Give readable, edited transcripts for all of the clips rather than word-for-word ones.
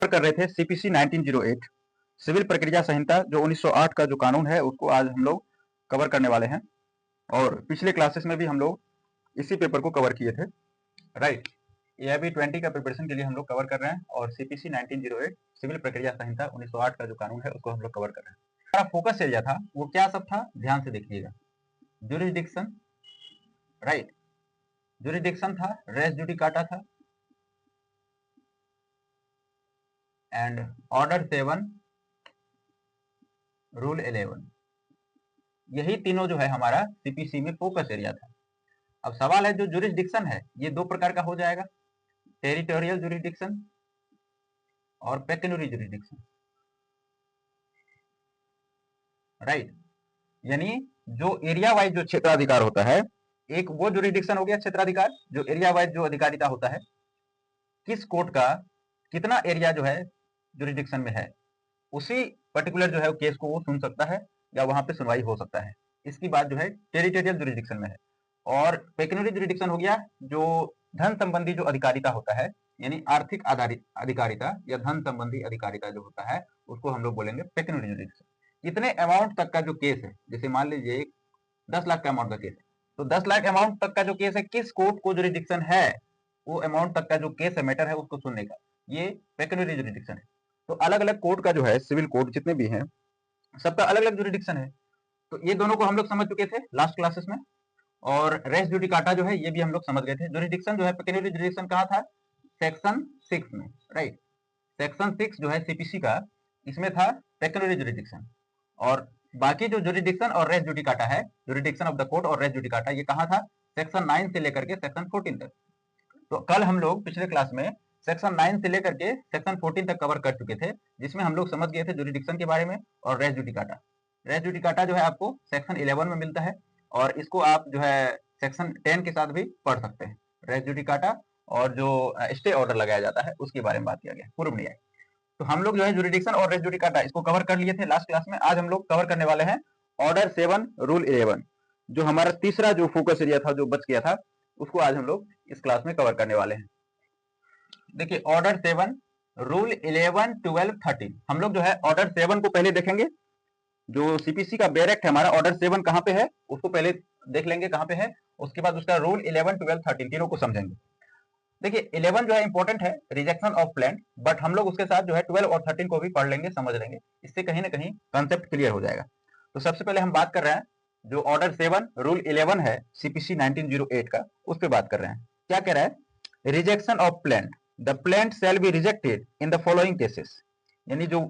कर रहे थे सीपीसी 1908 सिविल प्रक्रिया संहिता जो 1908 का जो कानून है उसको आज हम लोग कवर करने वाले हैं। और पिछले क्लासेस में भी हम लोग इसी पेपर को कवर किए थे, राइट। एआईबी 20 का प्रिपरेशन के लिए हम लोग कवर कर रहे हैं और सीपीसी 1908 सिविल प्रक्रिया संहिता 1908 का जो कानून है उसको हम लोग कवर कर रहे हैं। हमारा फोकस एरिया था वो क्या सब था, ध्यान से देखिएगा। ज्यूरिसडिक्शन, राइट, ज्यूरिसडिक्शन था, रेस जुडिकाटा था एंड ऑर्डर 7, रूल 11। यही तीनों जो है हमारा सीपीसी में फोकस एरिया था। अब सवाल है जो ज्यूरिसडिक्शन है ये दो प्रकार का हो जाएगा, टेरिटोरियल ज्यूरिसडिक्शन और पेक्यूनियरी ज्यूरिसडिक्शन, राइट। यानी जो एरिया वाइज जो क्षेत्राधिकार होता है, एक वो ज्यूरिसडिक्शन हो गया क्षेत्राधिकार, जो एरिया वाइज जो अधिकारिता होता है, किस कोर्ट का कितना एरिया जो है ज्यूरिसडिक्शन में है, उसी पर्टिकुलर जो है केस को वो सुन सकता है या वहां पे सुनवाई हो सकता है। इसकी बात जो है टेरिटोरियल ज्यूरिसडिक्शन में है। और पेक्यूनियरी ज्यूरिसडिक्शन हो गया जो धन संबंधी जो अधिकारिता होता है, यानी आर्थिक आधारित अधिकारिता या धन संबंधी अधिकारिता जो होता है उसको हम लोग बोलेंगे पेक्यूनियरी ज्यूरिसडिक्शन। इतने अमाउंट तक का जो केस है, जैसे मान लीजिए 10 लाख का अमाउंट का केस है, तो 10 लाख अमाउंट तक का जो केस है, किस कोर्ट को ज्यूरिसडिक्शन है वो अमाउंट तक का जो केस है, मैटर है, उसको सुनने का, ये पेक्यूनियरी ज्यूरिसडिक्शन है। तो अलग अलग कोर्ट का जो है, सिविल कोर्ट जितने भी हैं सबका अलग अलग ज्यूरिसडिक्शन है। तो ये दोनों को हम लोग समझ चुके थे लास्ट क्लासेस में। और रेस जुडिकाटा जो है ये भी हम लोग समझ गए थे। ज्यूरिसडिक्शन जो है पेक्यूनियरी ज्यूरिसडिक्शन कहाँ था, सेक्शन 6 में, राइट। सेक्शन 6 जो है सीपीसी का, इसमें था पेक्यूनियरी ज्यूरिसडिक्शन। और बाकी जो ज्यूरिसडिक्शन और रेस जुडिकाटा है, ज्यूरिसडिक्शन ऑफ द कोर्ट और रेस जुडिकाटा, ये कहाँ था, सेक्शन 9 से लेकर के सेक्शन 14 तक। तो कल हम लोग पिछले क्लास में सेक्शन 9 से लेकर के सेक्शन 14 तक कवर कर चुके थे, जिसमें हम लोग समझ गए थे ज्यूरिसडिक्शन के बारे में और रेस जुडिकाटा। रेस जुडिकाटा जो है आपको सेक्शन 11 में मिलता है और इसको आप जो है सेक्शन 10 के साथ भी पढ़ सकते हैं। रेस जुडिकाटा और जो स्टे ऑर्डर लगाया जाता है उसके बारे में बात किया गया, पूर्व न्याय। तो हम लोग जो है ज्यूरिसडिक्शन और रेस जुडिकाटा इसको कवर कर लिए थे लास्ट क्लास में। आज हम लोग कवर करने वाले हैं ऑर्डर 7, रूल 11, जो हमारा तीसरा जो फोकस एरिया था जो बच गया था, उसको आज हम लोग इस क्लास में कवर करने वाले हैं। देखिए ऑर्डर 7, रूल 11, 12, 13। हम लोग जो है ऑर्डर 7 को पहले देखेंगे। जो सीपीसी का बैरेक्ट है हमारा, ऑर्डर 7 कहाँ पे है उसको पहले देख लेंगे कहाँ पे है। उसके बाद उसका रूल 11, 12, 13 तीनों को समझेंगे। देखिए 11 जो है इंपॉर्टेंट है, रिजेक्शन ऑफ प्लांट, बट हम लोग उसके साथ जो है 12 और 13 को भी पढ़ लेंगे, समझ लेंगे, इससे कहीं ना कहीं कंसेप्ट क्लियर हो जाएगा। तो सबसे पहले हम बात कर रहे हैं जो ऑर्डर 7, रूल 11 है सीपीसी 1908 का, उस पर बात कर रहे हैं। क्या कह रहा है, rejection of plant, the plaint shall be rejected in the following cases. यानी जो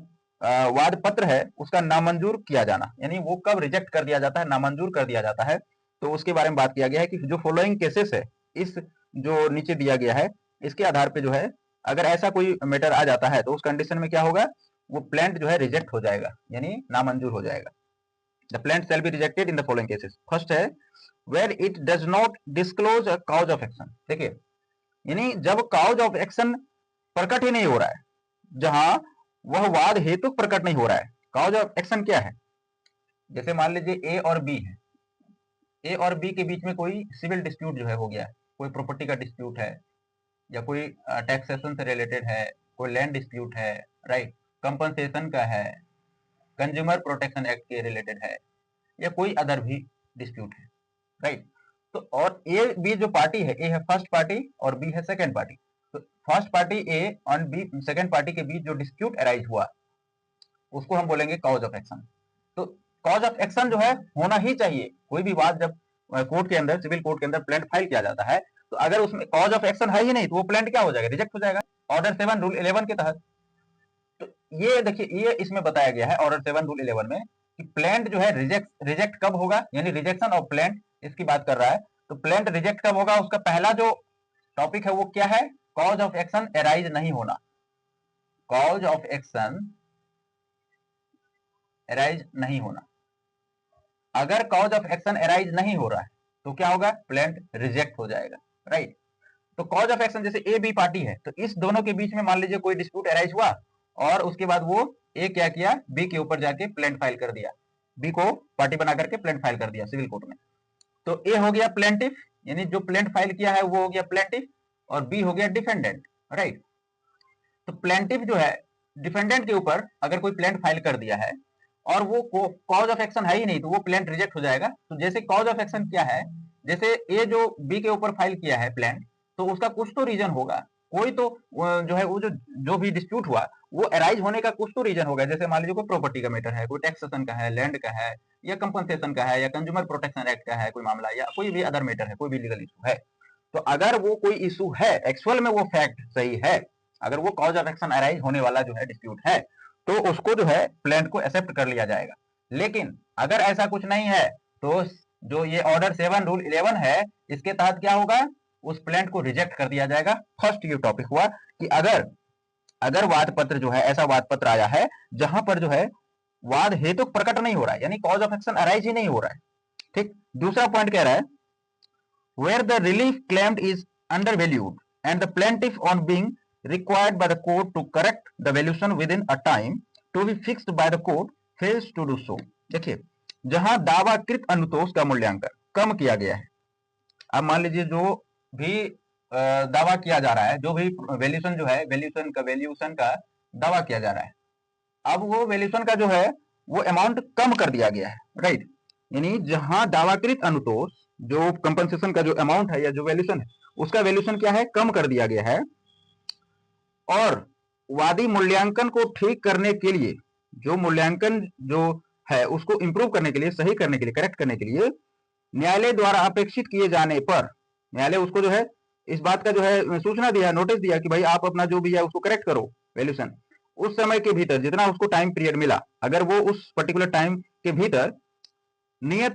वाद पत्र है उसका नामंजूर किया जाना, यानी वो कब रिजेक्ट कर दिया जाता है, नामंजूर कर दिया जाता है, तो उसके बारे में बात किया गया है कि जो फॉलोइंग केसेस है, इस जो नीचे दिया गया है इसके आधार पे जो है अगर ऐसा कोई मैटर आ जाता है तो उस कंडीशन में क्या होगा, वो प्लांट जो है रिजेक्ट हो जाएगा, यानी नामंजूर हो जाएगा। The plaint shall be rejected in the following cases. First है where it does not disclose a cause of action. देखिए यानी जब काउज ऑफ एक्शन प्रकट ही नहीं हो रहा है, जहां वह वाद हेतु प्रकट नहीं हो रहा है। काउज ऑफ एक्शन क्या है, जैसे मान लीजिए ए और बी है, ए और बी के बीच में कोई सिविल डिस्प्यूट जो है हो गया, कोई प्रॉपर्टी का डिस्प्यूट है या कोई टैक्सेशन से रिलेटेड है, कोई लैंड डिस्प्यूट है, राइट, कंपनसेशन का है, कंज्यूमर प्रोटेक्शन एक्ट के रिलेटेड है, या कोई अदर भी डिस्प्यूट है, राइट। तो और ए बी जो पार्टी है, ए है फर्स्ट पार्टी और बी है सेकेंड पार्टी। तो फर्स्ट पार्टी ए और बी सेकेंड पार्टी के बीच जो डिस्प्यूट अराइज हुआ उसको हम बोलेंगे कॉज ऑफ एक्शन। तो कॉज ऑफ एक्शन जो है होना ही चाहिए। कोई भी बात जब कोर्ट के अंदर, सिविल कोर्ट के अंदर प्लांट फाइल किया जाता है, तो अगर उसमें कॉज ऑफ एक्शन है ही नहीं तो वो प्लांट क्या हो जाएगा, रिजेक्ट हो जाएगा, ऑर्डर 7 रूल 11 के तहत। तो ये देखिए ये इसमें बताया गया है ऑर्डर 7 रूल 11 में कि प्लांट जो है रिजेक्ट कब होगा, यानी रिजेक्शन ऑफ प्लांट इसकी बात कर रहा है। तो प्लांट रिजेक्ट कब होगा, उसका पहला जो टॉपिक है वो क्या है, कॉज ऑफ एक्शन अराइज नहीं होना। कॉज ऑफ एक्शन अराइज नहीं होना। अगर कॉज ऑफ एक्शन अराइज नहीं हो रहा है तो क्या होगा, प्लांट रिजेक्ट हो जाएगा, राइट। तो कॉज ऑफ एक्शन जैसे ए बी पार्टी है, तो इस दोनों के बीच में मान लीजिए कोई डिस्प्यूट अराइज हुआ और उसके बाद वो ए क्या किया, बी के ऊपर जाके प्लांट फाइल कर दिया, बी को पार्टी बना करके प्लांट फाइल कर दिया सिविल कोर्ट में। तो ए हो गया प्लेंटिफ, यानी जो प्लांट फाइल किया है वो हो गया प्लेंटिफ, और बी हो गया डिफेंडेंट, राइट। तो प्लेंटिफ जो है डिफेंडेंट के ऊपर अगर कोई प्लेंट फाइल कर दिया है और वो कॉज ऑफ एक्शन है ही नहीं, तो वो प्लेंट रिजेक्ट हो जाएगा। तो जैसे कॉज ऑफ एक्शन क्या है, जैसे ए जो बी के ऊपर फाइल किया है प्लेंट, तो उसका कुछ तो रीजन होगा, कोई तो जो है वो जो भी डिस्प्यूट हुआ वो अराइज होने का कुछ तो रीजन होगा। जैसे मान लीजिए कोई प्रॉपर्टी का मैटर है, कोई टैक्सेशन का है, लैंड का है, या कंपनसेशन का है, या कंज्यूमर प्रोटेक्शन एक्ट का है कोई मामला, या कोई भी अदर मैटर है, कोई भी लीगल इशू है। तो अगर वो कोई इशू है, एक्चुअल में वो फैक्ट सही है, अगर वो कॉज ऑफ एक्शन अराइज होने वाला जो है डिस्प्यूट है, तो उसको जो है प्लेंट को एक्सेप्ट कर लिया जाएगा। लेकिन अगर ऐसा कुछ नहीं है, तो जो ये ऑर्डर 7 रूल 11 है, इसके तहत क्या होगा, उस प्लेंट को रिजेक्ट कर दिया जाएगा। फर्स्ट ये टॉपिक हुआ कि अगर वाद पत्र जो है, ऐसा वाद पत्र आया है जहां पर जो है वाद हेतु प्रकट नहीं हो रहा है, यानी कॉज ऑफ एक्शन अराइज ही नहीं हो रहा है। ठीक। दूसरा पॉइंट कह रहा है where the relief claimed is undervalued and the plaintiff on being required by the court to correct the valuation within a time to be fixed by the court fails to do so। देखिए, जहां दावाकृत अनुतोष का मूल्यांकन कम किया गया है, अब मान लीजिए जो भी दावा किया जा रहा है, जो भी वैल्यूएशन जो है, वैल्यूएशन का दावा किया जा रहा है, अब वो वैल्यूएशन का जो है वो अमाउंट कम कर दिया गया है, राइट। यानी जहां दावाकृत अनुतोष जो कंपनसेशन का जो अमाउंट है या जो वैल्यूएशन है, उसका वैल्यूएशन क्या है, कम कर दिया गया है। और वादी मूल्यांकन को ठीक करने के लिए, जो मूल्यांकन जो है उसको इंप्रूव करने के लिए, सही करने के लिए, करेक्ट करने के लिए न्यायालय द्वारा अपेक्षित किए जाने पर न्यायालय उसको जो है इस बात का जो है सूचना दिया, नोटिस दिया कि भाई आप अपना जो भी है उसको करेक्ट करो वैल्यूएशन, उस समय के भीतर जितना उसको टाइम पीरियड मिला, अगर वो उस पर्टिकुलर टाइम के भीतर नियत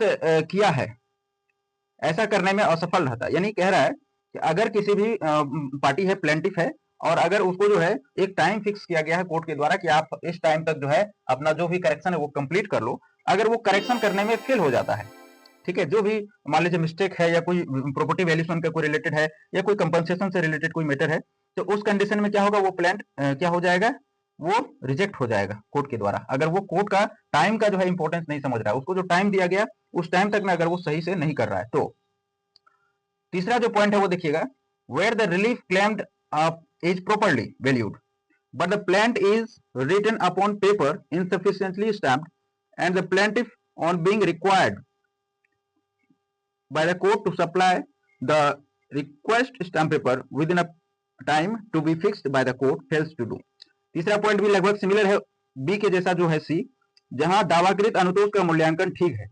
किया है, ऐसा करने में असफल रहता है। यानी कह रहा है कि अगर किसी भी पार्टी है, प्लेंटिफ है, और अगर उसको जो है एक टाइम फिक्स किया गया है कोर्ट के द्वारा कि आप इस टाइम तक जो है अपना जो भी करेक्शन है वो कंप्लीट कर लो, अगर वो करेक्शन करने में फेल हो जाता है, ठीक है, जो भी मान लीजिए मिस्टेक है या कोई प्रॉपर्टी वैल्यूएशन का कोई रिलेटेड है या कोई कंपनसेशन से रिलेटेड कोई मैटर है, तो उस कंडीशन में क्या होगा, वो प्लेंट क्या हो जाएगा, वो रिजेक्ट हो जाएगा कोर्ट के द्वारा। अगर वो कोर्ट का टाइम का जो है इंपॉर्टेंस नहीं समझ रहा है, उसको जो टाइम दिया गया उस टाइम तक में अगर वो सही से नहीं कर रहा है। तो तीसरा जो पॉइंट है वो देखिएगा, where the relief claimed is properly valued but the plaint is written upon paper insufficiently stamped and the plaintiff on being required by the court to supply the request stamp paper within a time to be fixed by the court fails to do। तीसरा point भी लगभग similar है B के जैसा जो है सी, जहां दावाकृत अनुतोष का मूल्यांकन ठीक है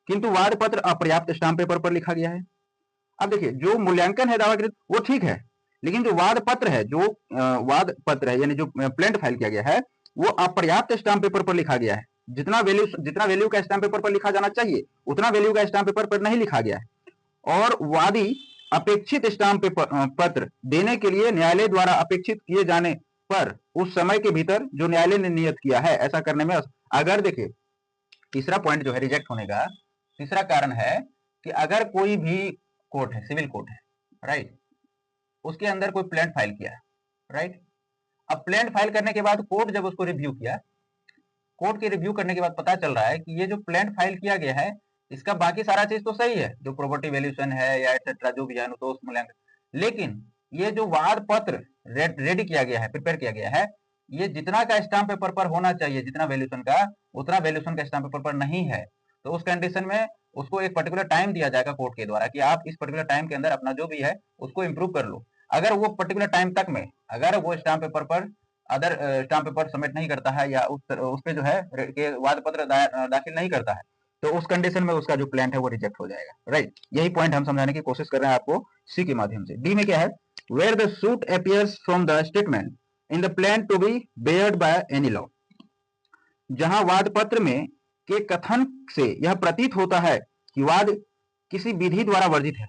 किंतु वाद पत्र अपर्याप्त स्टाम्प पेपर पर लिखा गया है। अब देखिए, जो मूल्यांकन है दावाकृत वो ठीक है, लेकिन जो वाद पत्र है, जो वाद पत्र है यानी जो प्लेंट फाइल किया गया है, वो अपर्याप्त स्टाम्प पेपर पर लिखा गया है। जितना वैल्यू का स्टाम्प पेपर पर लिखा जाना चाहिए उतना वैल्यू का स्टाम्प पेपर पर नहीं लिखा गया है। और वादी अपेक्षित स्टाम्प पत्र देने के लिए न्यायालय द्वारा अपेक्षित किए जाने पर उस समय के भीतर जो न्यायालय ने नियत किया है ऐसा करने में, अगर देखिए तीसरा पॉइंट जो है रिजेक्ट होने का तीसरा कारण है कि अगर कोई भी कोर्ट है, सिविल कोर्ट है, राइट, उसके अंदर कोई प्लेंट फाइल किया, राइट। अब प्लेंट फाइल करने के बाद कोर्ट जब उसको रिव्यू किया, कोर्ट के रिव्यू करने के बाद पता चल रहा है कि ये जो प्लेंट फाइल किया गया है इसका बाकी सारा चीज तो सही है, जो प्रॉपर्टी वैल्यूएशन है या एटसेट्रा जो भी है अनुतोष मूल्यांकन, लेकिन ये जो वाद पत्र रेडी किया गया है, प्रिपेयर किया गया है, ये जितना का स्टाम्प पेपर पर होना चाहिए, जितना वैल्यूएशन का, उतना वैल्यूएशन का स्टाम्प पेपर पर नहीं है। तो उस कंडीशन में उसको एक पर्टिकुलर टाइम दिया जाएगा कोर्ट के द्वारा कि आप इस पर्टिकुलर टाइम के अंदर अपना जो भी है उसको इंप्रूव कर लो। अगर वो पर्टिकुलर टाइम तक में अगर वो स्टाम्प पेपर पर अदर स्टाम्प पेपर सबमिट नहीं करता है या उस पे जो है वाद पत्र दाखिल नहीं करता है, तो उस कंडीशन में उसका जो प्लेंट है वो रिजेक्ट हो जाएगा, राइट। यही पॉइंट हम समझाने की कोशिश कर रहे हैं आपको सी के माध्यम से। डी में क्या है, where the suit appears from the statement in the plaint to be barred by any law, जहां वाद पत्र में के कथन से यह प्रतीत होता है कि वाद किसी विधि द्वारा वर्जित है।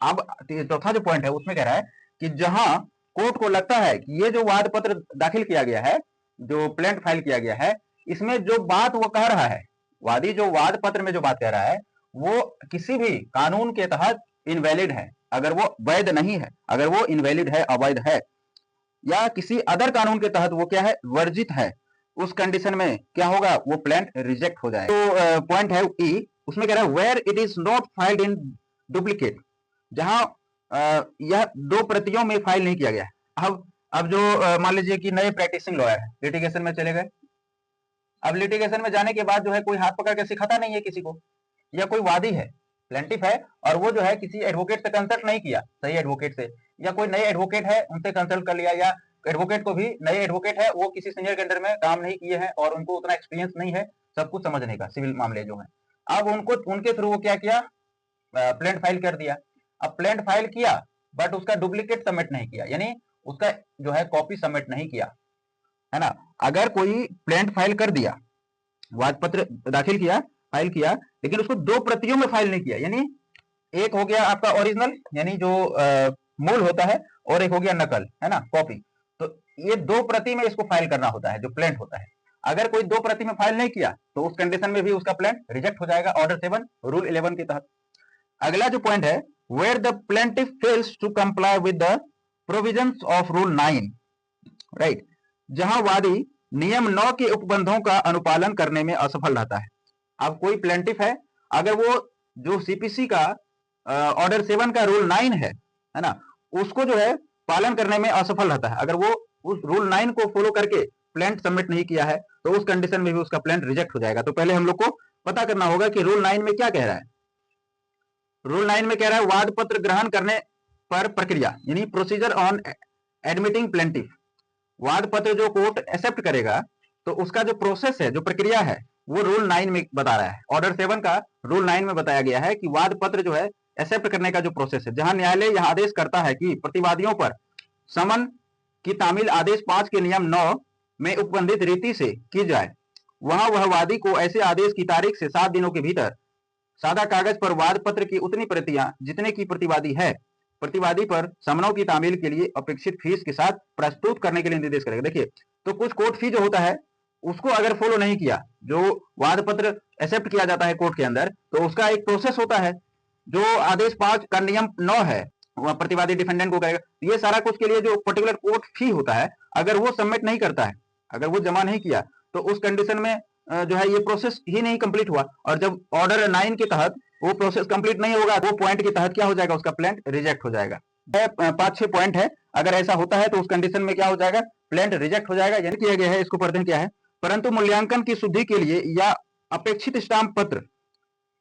अब चौथा जो पॉइंट है उसमें कह रहा है कि जहां कोर्ट को लगता है कि ये जो वाद पत्र दाखिल किया गया है, जो प्लेंट फाइल किया गया है, इसमें जो बात वो कह रहा है, वादी जो वाद पत्र में जो बात कह रहा है वो किसी भी कानून के तहत इनवैलिड है, अगर वो वैध नहीं है, अगर वो इनवैलिड है, अवैध है, या किसी अदर कानून के तहत वो क्या है, वर्जित है, उस कंडीशन में क्या होगा, वो प्लेंट रिजेक्ट हो जाएगा। तो पॉइंट है ई, उसमें कह रहा है where it is not filed in duplicate, जहां यह दो प्रतियों में फाइल नहीं किया गया। अब जो मान लीजिए कि नए प्रैक्टिसिंग लॉयर है, लिटिगेशन में चले गए। अब लिटिगेशन में जाने के बाद जो है कोई हाथ पकड़ के सिखाता नहीं है किसी को, या कोई वादी है, प्लेंटिफ है, और वो जो है किसी एडवोकेट से कंसल्ट नहीं किया, सही एडवोकेट से, या कोई नए एडवोकेट है उनसे कंसल्ट कर लिया, या एडवोकेट को भी, नए एडवोकेट है वो किसी सीनियर के अंडर में काम नहीं किए हैं और उनको उतना एक्सपीरियंस नहीं है सब कुछ समझने का, सिविल मामले जो है। अब उनको उनके थ्रू वो क्या किया, प्लेंट फाइल कर दिया। अब प्लेंट फाइल किया बट उसका डुप्लीकेट सबमिट नहीं किया, यानी उसका जो है कॉपी सबमिट नहीं किया, है ना। अगर कोई प्लेंट फाइल कर दिया, वाद पत्र दाखिल किया, फाइल किया, लेकिन उसको 2 प्रतियों में फाइल नहीं किया, यानी एक हो गया आपका ओरिजिनल यानी जो मूल होता है, और एक हो गया नकल, है ना, कॉपी। तो ये 2 प्रति में इसको फाइल करना होता है जो प्लेंट होता है। अगर कोई 2 प्रति में फाइल नहीं किया तो उस कंडीशन में भी उसका प्लेंट रिजेक्ट हो जाएगा ऑर्डर 7 रूल 11 के तहत। अगला जो पॉइंट है, where the plaintiff fails to comply with the provisions of rule 9, right, जहां वादी नियम 9 के उपबंधों का अनुपालन करने में असफल रहता है। अब कोई प्लेंटिफ है, अगर वो जो सीपीसी का ऑर्डर 7 का रूल 9 है ना, उसको जो है पालन करने में असफल रहता है, अगर वो उस रूल 9 को फॉलो करके प्लेंट सबमिट नहीं किया है तो उस कंडीशन में भी उसका प्लेंट रिजेक्ट हो जाएगा। तो पहले हम लोग को पता करना होगा कि रूल 9 में क्या कह रहा है। रूल 9 में कह रहा है वाद पत्र ग्रहण करने पर प्रक्रिया, यानी प्रोसीजर ऑन एडमिटिंग प्लेंटिफ। वाद पत्र जो कोर्ट एक्सेप्ट करेगा तो उसका जो प्रोसेस है, जो प्रक्रिया है, वो रूल 9 में बता रहा है। ऑर्डर 7 का रूल 9 में बताया गया है कि वाद पत्र जो है एक्सेप्ट करने का जो प्रोसेस है, जहां न्यायालय यह आदेश करता है कि प्रतिवादियों पर समन की तामील आदेश 5 के नियम 9 में उपबंधित रीति से की जाए, वहां वह वादी को ऐसे आदेश की तारीख से 7 दिनों के भीतर सादा कागज पर वाद पत्र की उतनी प्रतियां जितने की प्रतिवादी है, प्रतिवादी पर समनों की तामील के लिए अपेक्षित फीस के साथ प्रस्तुत करने के लिए निर्देश करेगा। देखिए, तो कुछ कोर्ट फी जो होता है उसको अगर फॉलो नहीं किया, जो वाद पत्र एक्सेप्ट किया जाता है कोर्ट के अंदर, तो उसका एक प्रोसेस होता है जो आदेश 5 का नियम 9 है, वह प्रतिवादी डिफेंडेंट को करेगा। ये सारा कुछ के लिए जो पर्टिकुलर कोर्ट फी होता है, अगर वो सबमिट नहीं करता है, अगर वो जमा नहीं किया, तो उस कंडीशन में जो है ये प्रोसेस ही नहीं कंप्लीट हुआ, और जब ऑर्डर 9 के तहत वो प्रोसेस कंप्लीट नहीं होगा, वो पॉइंट के तहत क्या हो जाएगा, उसका प्लेंट रिजेक्ट हो जाएगा। 5-6 पॉइंट है, अगर ऐसा होता है तो उस कंडीशन में क्या हो जाएगा, प्लेंट रिजेक्ट हो जाएगा। यानी किया गया है, इसको पढ़ते हैं क्या है, परंतु मूल्यांकन की शुद्धि के लिए या अपेक्षित स्टाम्प पत्र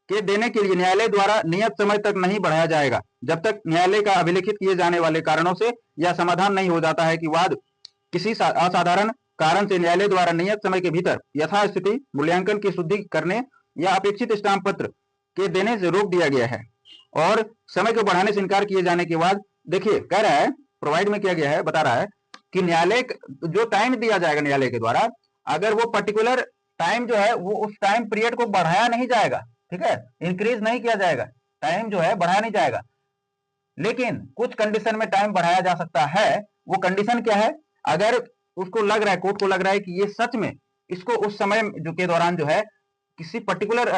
के देने के लिए न्यायालय द्वारा नियत समय तक नहीं बढ़ाया जाएगा, जब तक न्यायालय का अभिलिखित किए जाने वाले कारणों से यह समाधान नहीं हो जाता है कि वाद किसी असाधारण कारण से न्यायालय द्वारा नियत समय के भीतर यथास्थिति मूल्यांकन की शुद्धि करने या अपेक्षित स्टाम्प पत्र के देने से रोक दिया गया है, और समय को बढ़ाने से इनकार किए जाने के बाद, देखिए कह रहा है, प्रोवाइड में किया गया है, बता रहा है कि न्यायालय जो टाइम दिया जाएगा न्यायालय के द्वारा, अगर वो पर्टिकुलर टाइम जो है वो उस टाइम पीरियड को बढ़ाया नहीं जाएगा, ठीक है, इंक्रीज नहीं किया जाएगा, टाइम जो है बढ़ाया नहीं जाएगा, लेकिन कुछ कंडीशन में टाइम बढ़ाया जा सकता है। वो कंडीशन क्या है, अगर उसको लग रहा है, कोर्ट को लग रहा है कि ये सच में इसको उस समय जो के दौरान जो है किसी पर्टिकुलर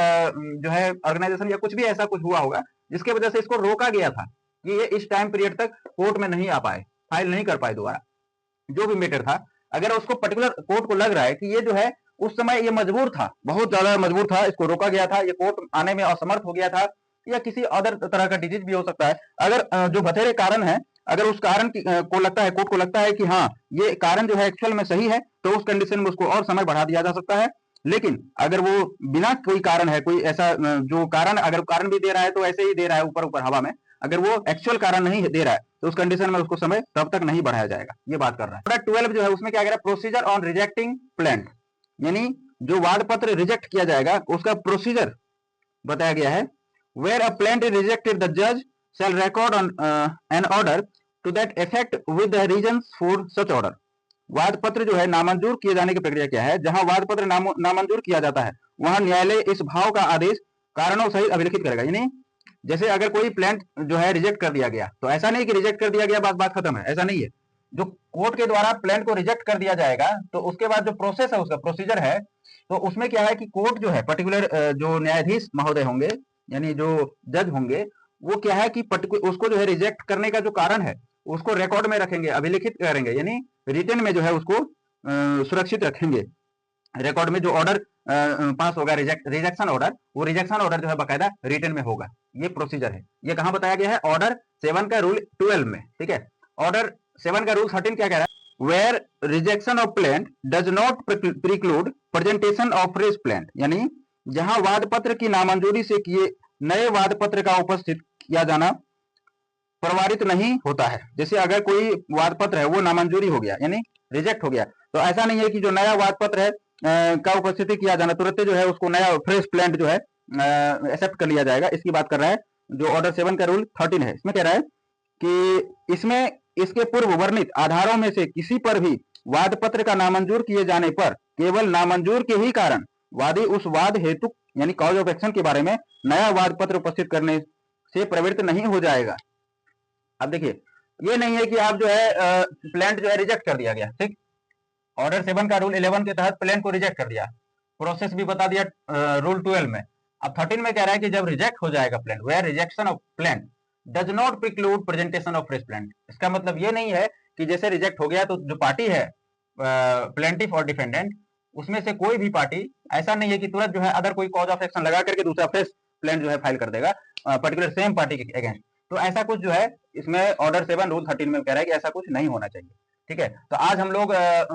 जो है ऑर्गेनाइजेशन या कुछ भी ऐसा कुछ हुआ होगा जिसके वजह से इसको रोका गया था कि ये इस टाइम पीरियड तक कोर्ट में नहीं आ पाए, फाइल नहीं कर पाए दोबारा, जो भी मैटर था, अगर उसको पर्टिकुलर कोर्ट को लग रहा है कि ये जो है उस समय ये मजबूर था, बहुत ज्यादा मजबूर था, इसको रोका गया था, ये कोर्ट आने में असमर्थ हो गया था, या किसी अदर तरह का डिजीज भी हो सकता है, अगर जो बतेरे कारण है, अगर उस कारण को लगता है, कोर्ट को लगता है कि हाँ ये कारण जो है एक्चुअल में सही है, तो उस कंडीशन में उसको और समय बढ़ा दिया जा सकता है। लेकिन अगर वो बिना कोई कारण है, कोई ऐसा जो कारण, अगर कारण भी दे रहा है तो ऐसे ही दे रहा है ऊपर ऊपर हवा में, अगर वो एक्चुअल कारण नहीं दे रहा है तो उस कंडीशन में उसको समय तब तक नहीं बढ़ाया जाएगा, ये बात कर रहा है। ऑर्डर 12 जो है उसमें क्या कह रहा है, प्रोसीजर ऑन रिजेक्टिंग प्लेंट, यानी जो वाद पत्र रिजेक्ट किया जाएगा उसका प्रोसीजर बताया गया है। Where a plaint is rejected the जज shall record on an order to that effect with the reasons for such order. वाद पत्र जो है नामंजूर किए जाने की प्रक्रिया क्या है, जहां वाद पत्र नामंजूर किया जाता है वहां न्यायालय इस भाव का आदेश कारणों सहित अभिलिखित करेगा। यानी जैसे अगर कोई प्लेंट जो है रिजेक्ट कर दिया गया, तो ऐसा नहीं कि रिजेक्ट कर दिया गया बात खत्म है, ऐसा नहीं है। जो कोर्ट के द्वारा प्लेंट को रिजेक्ट कर दिया जाएगा तो उसके बाद जो प्रोसेस है, उसका प्रोसीजर है, तो उसमें क्या है कि कोर्ट जो है पर्टिकुलर जो न्यायाधीश महोदय होंगे, यानी जो जज होंगे, वो क्या है कि उसको जो है रिजेक्ट करने का जो कारण है उसको रिकॉर्ड में रखेंगे, अभिलिखित करेंगे, यानी रिटन में जो है उसको सुरक्षित रखेंगे। रिकॉर्ड में जो ऑर्डर पास होगा, रिजेक्शन ऑर्डर, वो रिजेक्शन ऑर्डर जो है बाकायदा रिटन में होगा। ये प्रोसीजर है, ये कहां बताया गया है, ऑर्डर 7 का रूल 12 में, ठीक है। ऑर्डर 7 का रूल 13 क्या कह रहा है, where rejection of plaint does not preclude presentation of fresh plaint, यानी जहां वाद पत्र की नामंजूरी से किए नए वाद पत्र का उपस्थित किया जाना प्रवारित नहीं होता है। जैसे अगर कोई वाद पत्र है वो नामंजूरी हो गया यानी रिजेक्ट हो गया, तो ऐसा नहीं है कि जो नया वाद पत्र है का उपस्थिति किया जाना तुरंत जो है उसको नया फ्रेश प्लेंट जो है एक्सेप्ट कर लिया जाएगा। इसकी बात कर रहा है जो ऑर्डर 7 का रूल 13 है। इसमें कह रहा है कि इसमें इसके पूर्व वर्णित आधारों में से किसी पर भी वाद पत्र का नामंजूर किए जाने पर केवल नामंजूर के ही कारण वादी उस वाद हेतु यानी कॉज ऑफ एक्शन के बारे में नया वाद पत्र उपस्थित करने से प्रवृत्त नहीं हो जाएगा। अब देखिए ये नहीं है कि आप जो है प्लेंट जो है रिजेक्ट कर दिया गया, ठीक, ऑर्डर 7 का रूल 11 के तहत प्लेंट को रिजेक्ट कर दिया, प्रोसेस भी बता दिया रूल 12 में। अब 13 में कह रहा है कि जब रिजेक्ट हो जाएगा plaint, where rejection of plaint does not preclude presentation of fresh plaint. इसका मतलब ये नहीं है कि जैसे रिजेक्ट हो गया तो जो पार्टी है प्लेंटिफ और डिफेंडेंट उसमें से कोई भी पार्टी ऐसा नहीं है कि तुरंत जो है अदर कोई कॉज ऑफ एक्शन लगा करके दूसरा फ्रेश प्लेंट जो है फाइल कर देगा पर्टिकुलर सेम पार्टी के अगेंस्ट। तो ऐसा कुछ जो है इसमें ऑर्डर 7 रूल 13 में कह रहा है कि ऐसा कुछ नहीं होना चाहिए। ठीक है, तो आज हम लोग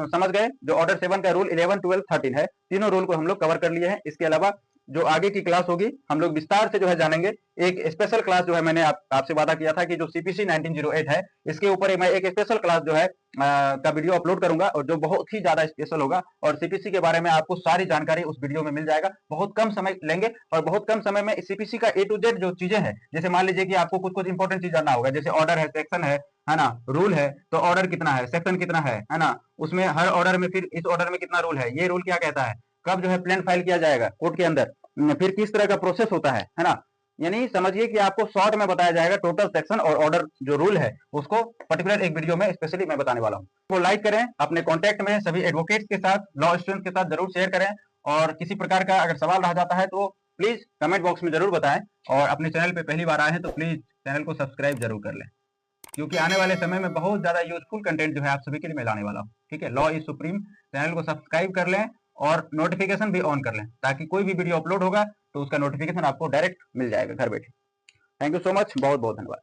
समझ गए जो ऑर्डर 7 का रूल 11, 12, 13 है, तीनों रूल को हम लोग कवर कर लिए हैं। इसके अलावा जो आगे की क्लास होगी हम लोग विस्तार से जो है जानेंगे। एक स्पेशल क्लास जो है मैंने आपसे वादा किया था कि जो सीपीसी 1908 है इसके ऊपर मैं एक स्पेशल क्लास जो है का वीडियो अपलोड करूंगा और जो बहुत ही ज्यादा स्पेशल होगा और सीपीसी के बारे में आपको सारी जानकारी उस वीडियो में मिल जाएगा। बहुत कम समय लेंगे और बहुत कम समय में सीपीसी का A to Z जो चीजें हैं, जैसे मान लीजिए कि आपको कुछ कुछ इंपॉर्टेंट चीज जानना होगा, जैसे ऑर्डर है, सेक्शन है ना, रूल है, तो ऑर्डर कितना है, सेक्शन कितना है ना, उसमें हर ऑर्डर में फिर इस ऑर्डर में कितना रूल है, ये रूल क्या कहता है, कब जो है प्लेन फाइल किया जाएगा कोर्ट के अंदर, फिर किस तरह का प्रोसेस होता है ना। यानी समझिए कि आपको शॉर्ट में बताया जाएगा टोटल सेक्शन और ऑर्डर जो रूल है उसको पर्टिकुलर एक वीडियो में स्पेशली मैं बताने वाला हूँ। तो लाइक करें, अपने कॉन्टैक्ट में सभी एडवोकेट्स के साथ, लॉ स्टूडेंट के साथ जरूर शेयर करें और किसी प्रकार का अगर सवाल रह जाता है तो प्लीज कमेंट बॉक्स में जरूर बताएं और अपने चैनल पे पहली बार आए हैं तो प्लीज चैनल को सब्सक्राइब जरूर कर लें, क्योंकि आने वाले समय में बहुत ज्यादा यूजफुल कंटेंट जो है आप सभी के लिए मैं लाने वाला हूँ। ठीक है, लॉ इज सुप्रीम चैनल को सब्सक्राइब कर लें और नोटिफिकेशन भी ऑन कर लें ताकि कोई भी वीडियो अपलोड होगा तो उसका नोटिफिकेशन आपको डायरेक्ट मिल जाएगा घर बैठे। थैंक यू सो मच, बहुत बहुत धन्यवाद।